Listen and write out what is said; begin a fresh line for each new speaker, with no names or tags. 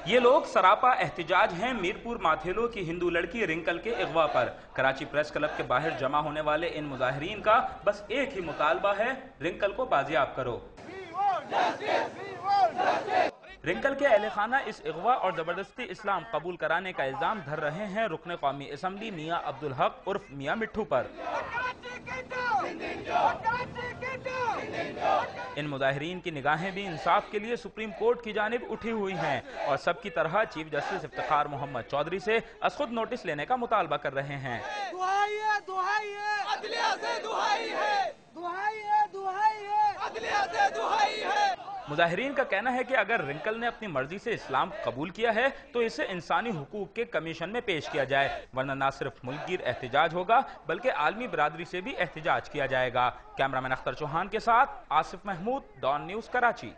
یہ لوگ سراپا احتجاج ہیں میرپور ماتھیلو کی ہندو لڑکی رنکل کے اغوا پر۔ کراچی پریس کلب کے باہر جمع ہونے والے ان مظاہرین کا بس ایک ہی مطالبہ ہے، رنکل کو بازیاب کرو۔ رنکل کے اہل خانہ اس اغوا اور زبردستی اسلام قبول کرانے کا الزام دھر رہے ہیں رکن قومی اسمبلی میاں عبدالحق عرف میاں مٹھو پر۔ ان مظاہرین کی نگاہیں بھی انصاف کے لیے سپریم کورٹ کی جانب اٹھی ہوئی ہیں اور سب کی طرح چیف جسٹس افتخار محمد چودھری سے از خود نوٹس لینے کا مطالبہ کر رہے ہیں۔ مظاہرین کا کہنا ہے کہ اگر رنکل نے اپنی مرضی سے اسلام قبول کیا ہے تو اسے انسانی حقوق کے کمیشن میں پیش کیا جائے، ورنہ نہ صرف ملک گیر احتجاج ہوگا بلکہ عالمی برادری سے بھی احتجاج کیا جائے گا۔ کیمرہ مین اختر چوہان کے ساتھ آصف محمود، ڈان نیوز، کراچی۔